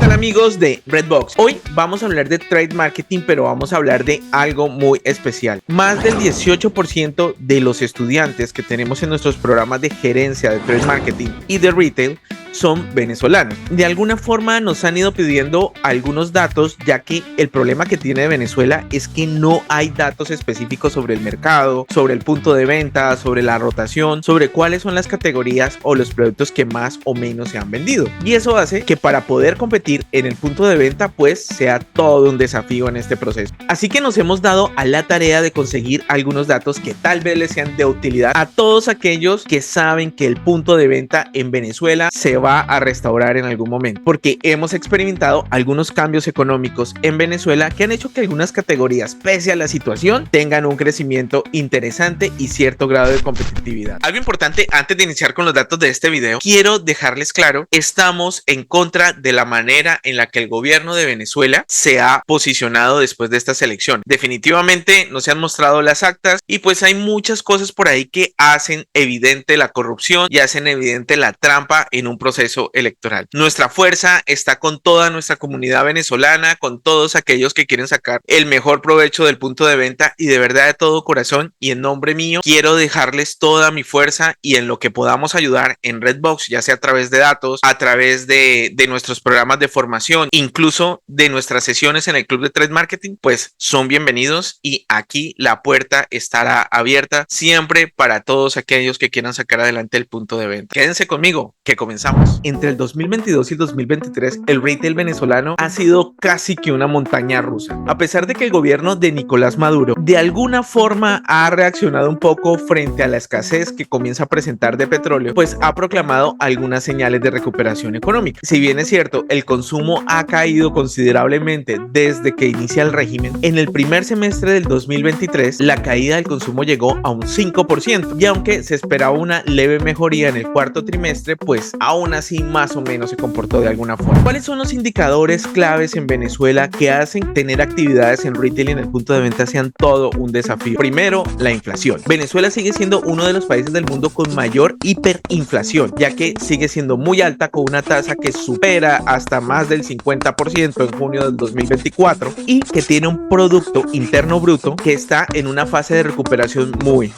tal amigos de Redbox? Hoy vamos a hablar de trade marketing, pero vamos a hablar de algo muy especial. Más del 18% de los estudiantes que tenemos en nuestros programas de gerencia de trade marketing y de retail son venezolanos. De alguna forma nos han ido pidiendo algunos datos, ya que el problema que tiene Venezuela es que no hay datos específicos sobre el mercado, sobre el punto de venta, sobre la rotación, sobre cuáles son las categorías o los productos que más o menos se han vendido. Y eso hace que para poder competir en el punto de venta pues sea todo un desafío en este proceso. Así que nos hemos dado a la tarea de conseguir algunos datos que tal vez les sean de utilidad a todos aquellos que saben que el punto de venta en Venezuela se va a restaurar en algún momento, porque hemos experimentado algunos cambios económicos en Venezuela que han hecho que algunas categorías, pese a la situación, tengan un crecimiento interesante y cierto grado de competitividad. Algo importante antes de iniciar con los datos de este video, quiero dejarles claro, estamos en contra de la manera en la que el gobierno de Venezuela se ha posicionado después de esta elección. Definitivamente no se han mostrado las actas y pues hay muchas cosas por ahí que hacen evidente la corrupción y hacen evidente la trampa en un proceso electoral. Nuestra fuerza está con toda nuestra comunidad venezolana, con todos aquellos que quieren sacar el mejor provecho del punto de venta, y de verdad de todo corazón y en nombre mío quiero dejarles toda mi fuerza y en lo que podamos ayudar en Redbox, ya sea a través de datos, a través de nuestros programas de formación, incluso de nuestras sesiones en el Club de Trade Marketing, pues son bienvenidos y aquí la puerta estará abierta siempre para todos aquellos que quieran sacar adelante el punto de venta. Quédense conmigo, que comenzamos. Entre el 2022 y el 2023, el retail venezolano ha sido casi que una montaña rusa. A pesar de que el gobierno de Nicolás Maduro de alguna forma ha reaccionado un poco frente a la escasez que comienza a presentar de petróleo, pues ha proclamado algunas señales de recuperación económica. Si bien es cierto, el consumo ha caído considerablemente desde que inicia el régimen, en el primer semestre del 2023 la caída del consumo llegó a un 5%, y aunque se esperaba una leve mejoría en el cuarto trimestre, pues aún así más o menos se comportó de alguna forma. ¿Cuáles son los indicadores claves en Venezuela que hacen tener actividades en retail y en el punto de venta sean todo un desafío? Primero, la inflación. Venezuela sigue siendo uno de los países del mundo con mayor hiperinflación, ya que sigue siendo muy alta, con una tasa que supera hasta más del 50% en junio del 2024 y que tiene un Producto Interno Bruto que está en una fase de recuperación muy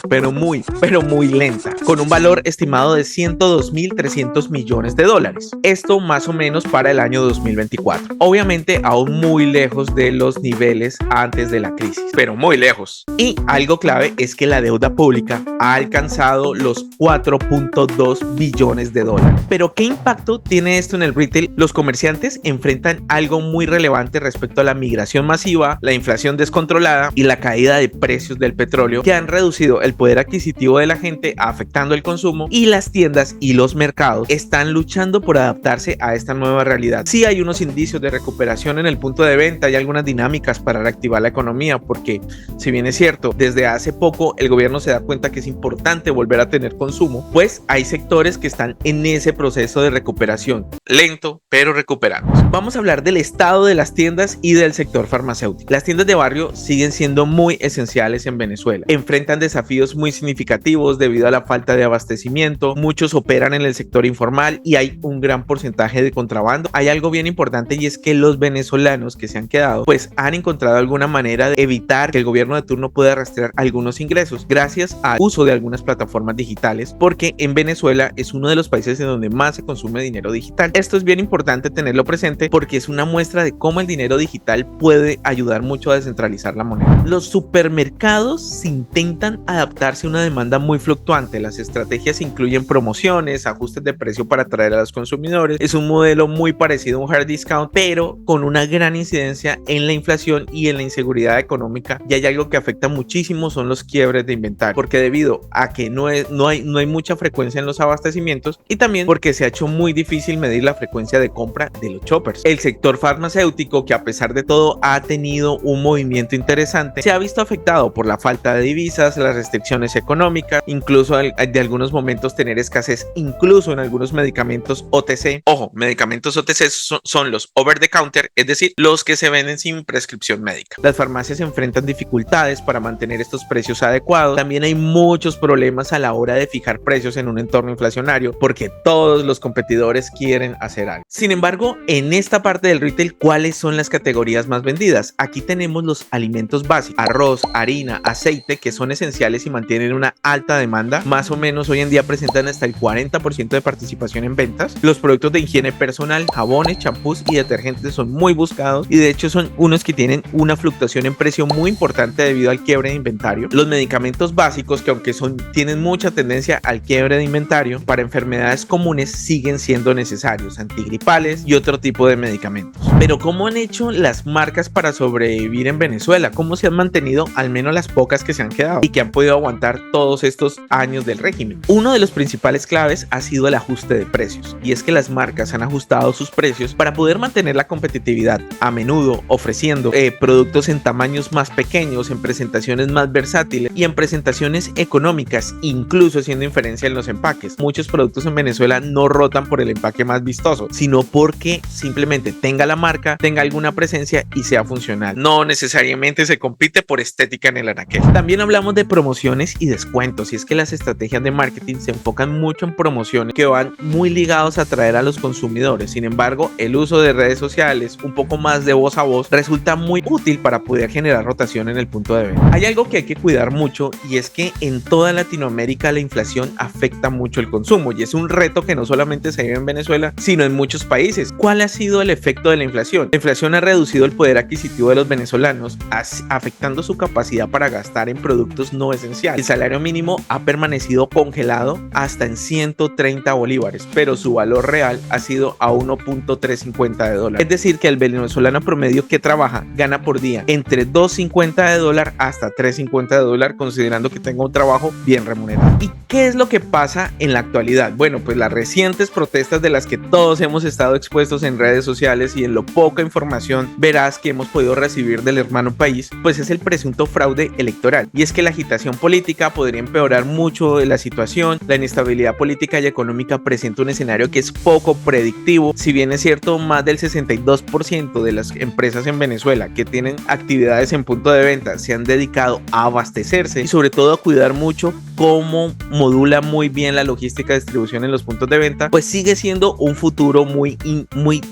lenta, con un valor estimado de 102.300 millones de dólares. Esto más o menos para el año 2024. Obviamente aún muy lejos de los niveles antes de la crisis, pero muy lejos. Y algo clave es que la deuda pública ha alcanzado los 4.2 billones de dólares. Pero ¿qué impacto tiene esto en el retail? Los comerciantes enfrentan algo muy relevante respecto a la migración masiva, la inflación descontrolada y la caída de precios del petróleo, que han reducido el poder adquisitivo de la gente, afectando el consumo, y las tiendas y los mercados están luchando por adaptarse a esta nueva realidad. Sí hay unos indicios de recuperación en el punto de venta y algunas dinámicas para reactivar la economía, porque si bien es cierto, desde hace poco el gobierno se da cuenta que es importante volver a tener consumo, pues hay sectores que están en ese proceso de recuperación, lento pero recuperando. Vamos a hablar del estado de las tiendas y del sector farmacéutico. Las tiendas de barrio siguen siendo muy esenciales en Venezuela. Enfrentan desafíos muy significativos debido a la falta de abastecimiento. Muchos operan en el sector informal y hay un gran porcentaje de contrabando. Hay algo bien importante, y es que los venezolanos que se han quedado pues han encontrado alguna manera de evitar que el gobierno de turno pueda rastrear algunos ingresos gracias al uso de algunas plataformas digitales, porque en Venezuela es uno de los países en donde más se consume dinero digital. Esto es bien importante tenerlo presente porque es una muestra de cómo el dinero digital puede ayudar mucho a descentralizar la moneda. Los supermercados intentan adaptarse a una demanda muy fluctuante. Las estrategias incluyen promociones, ajustes de precio para atraer a los consumidores. Es un modelo muy parecido a un hard discount, pero con una gran incidencia en la inflación y en la inseguridad económica. Y hay algo que afecta muchísimo, son los quiebres de inventario, porque debido a que no hay mucha frecuencia en los abastecimientos, y también porque se ha hecho muy difícil medir la frecuencia de compra de los shoppers. El sector farmacéutico, que a pesar de todo ha tenido un movimiento interesante, se ha visto afectado por la falta de divisas, las restricciones económicas, incluso de algunos momentos tener escasez incluso en algunos medicamentos medicamentos OTC. Ojo, medicamentos OTC son los over the counter, es decir, los que se venden sin prescripción médica. Las farmacias se enfrentan dificultades para mantener estos precios adecuados. También hay muchos problemas a la hora de fijar precios en un entorno inflacionario porque todos los competidores quieren hacer algo. Sin embargo, en esta parte del retail, ¿cuáles son las categorías más vendidas? Aquí tenemos los alimentos básicos, arroz, harina, aceite, que son esenciales y mantienen una alta demanda. Más o menos hoy en día presentan hasta el 40% de participación en ventas. Los productos de higiene personal, jabones, champús y detergentes son muy buscados y de hecho son unos que tienen una fluctuación en precio muy importante debido al quiebre de inventario. Los medicamentos básicos, que aunque tienen mucha tendencia al quiebre de inventario, para enfermedades comunes siguen siendo necesarios, antigripales y otro tipo de medicamentos. Pero ¿cómo han hecho las marcas para sobrevivir en Venezuela? ¿Cómo se han mantenido, al menos las pocas que se han quedado y que han podido aguantar todos estos años del régimen? Uno de los principales claves ha sido el ajuste de precios, y es que las marcas han ajustado sus precios para poder mantener la competitividad, a menudo ofreciendo productos en tamaños más pequeños, en presentaciones más versátiles y en presentaciones económicas, incluso haciendo inferencia en los empaques. Muchos productos en Venezuela no rotan por el empaque más vistoso, sino porque simplemente tenga la marca, tenga alguna presencia y sea funcional. No necesariamente se compite por estética en el anaquel. También hablamos de promociones y descuentos, y es que las estrategias de marketing se enfocan mucho en promociones que van muy ligados a atraer a los consumidores. Sin embargo, el uso de redes sociales, un poco más de voz a voz, resulta muy útil para poder generar rotación en el punto de venta. Hay algo que hay que cuidar mucho, y es que en toda Latinoamérica la inflación afecta mucho el consumo, y es un reto que no solamente se vive en Venezuela, sino en muchos países. ¿Cuál ha sido el efecto de la inflación? La inflación ha reducido el poder adquisitivo de los venezolanos, afectando su capacidad para gastar en productos no esenciales. El salario mínimo ha permanecido congelado hasta en 130 bolívares, pero su valor real ha sido a 1.350 de dólar. Es decir, que el venezolano promedio que trabaja gana por día entre 2.50 de dólar hasta 3.50 de dólar, considerando que tenga un trabajo bien remunerado. ¿Y qué es lo que pasa en la actualidad? Bueno, pues las recientes protestas de las que todos hemos estado expuestos en redes sociales y en lo poca información veraz que hemos podido recibir del hermano país, pues es el presunto fraude electoral. Y es que la agitación política podría empeorar mucho la situación. La inestabilidad política y económica presenta un escenario que es poco predictivo. Si bien es cierto, más del 62% de las empresas en Venezuela que tienen actividades en punto de venta se han dedicado a abastecerse y sobre todo a cuidar mucho cómo modula muy bien la logística de distribución en los puntos de venta, pues sigue siendo un futuro muy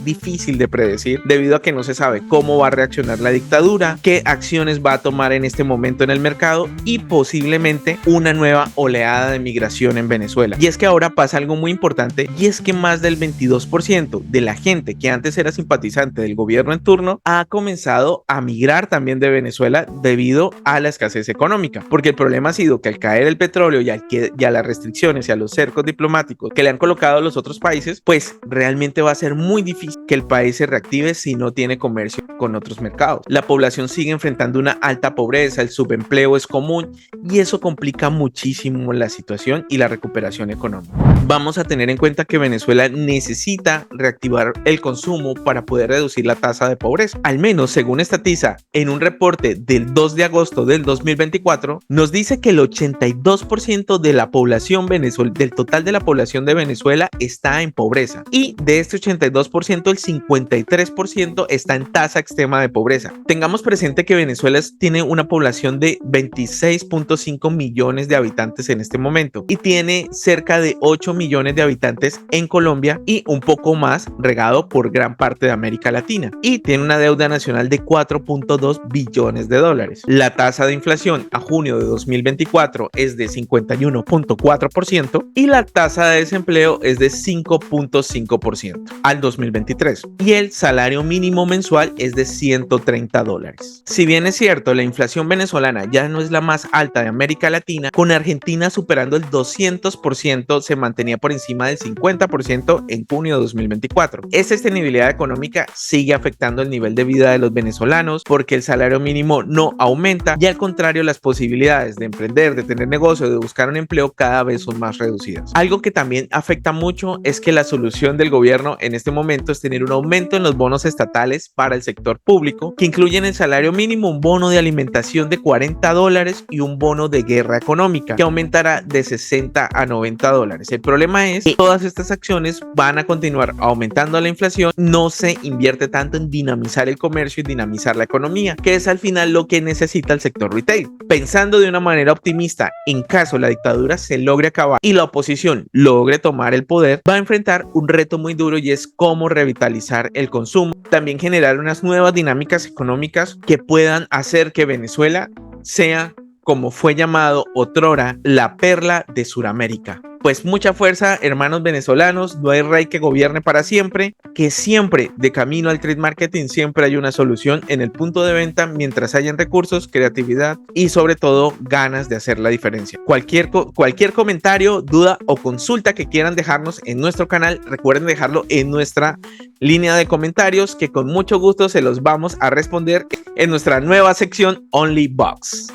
difícil de predecir, debido a que no se sabe cómo va a reaccionar la dictadura, qué acciones va a tomar en este momento en el mercado y posiblemente una nueva oleada de migración en Venezuela. Y es que ahora pasa algo muy importante, y es que más del 22% de la gente que antes era simpatizante del gobierno en turno ha comenzado a migrar también de Venezuela debido a la escasez económica, porque el problema ha sido que al caer el petróleo y a las restricciones y a los cercos diplomáticos que le han colocado los otros países, pues realmente va a ser muy difícil que el país se reactive si no tiene comercio con otros mercados. La población sigue enfrentando una alta pobreza, el subempleo es común y eso complica muchísimo la situación y la recuperación económica. Vamos a tener en cuenta que Venezuela necesita reactivar el consumo para poder reducir la tasa de pobreza. Al menos según Estatiza, en un reporte del 2 de agosto del 2024, nos dice que el 82% de la población del total de la población de Venezuela está en pobreza, y de este 82% el 53% está en tasa extrema de pobreza. Tengamos presente que Venezuela tiene una población de 26.5 millones de habitantes en este momento y tiene cerca de 8 millones de habitantes en Colombia y un poco más regado por gran parte de América Latina, y tiene una deuda nacional de 4.2 billones de dólares. La tasa de inflación a junio de 2024 es de 51.4% y la tasa de desempleo es de 5.5% al 2023, y el salario mínimo mensual es de 130 dólares. Si bien es cierto, la inflación venezolana ya no es la más alta de América Latina, con Argentina superando el 200%, se mantenía por encima del 50% en junio de 2024. Esta sostenibilidad económica sigue afectando el nivel de vida de los venezolanos porque el salario mínimo no aumenta y al contrario las posibilidades de emprender, de tener negocio, de buscar un empleo cada vez son más reducidas. Algo que también afecta mucho es que la solución del gobierno en este momento es tener un aumento en los bonos estatales para el sector sector público, que incluyen el salario mínimo, un bono de alimentación de $40 y un bono de guerra económica, que aumentará de $60 a $90. El problema es que todas estas acciones van a continuar aumentando la inflación, no se invierte tanto en dinamizar el comercio y dinamizar la economía, que es al final lo que necesita el sector retail. Pensando de una manera optimista, en caso la dictadura se logre acabar y la oposición logre tomar el poder, va a enfrentar un reto muy duro y es cómo revitalizar el consumo, también generar unas nuevas dinámicas económicas que puedan hacer que Venezuela sea, como fue llamado otrora, la perla de Sudamérica. Pues mucha fuerza, hermanos venezolanos, no hay rey que gobierne para siempre, que siempre de camino al trade marketing siempre hay una solución en el punto de venta mientras hayan recursos, creatividad y sobre todo ganas de hacer la diferencia. Cualquier comentario, duda o consulta que quieran dejarnos en nuestro canal, recuerden dejarlo en nuestra línea de comentarios que con mucho gusto se los vamos a responder en nuestra nueva sección Only Box.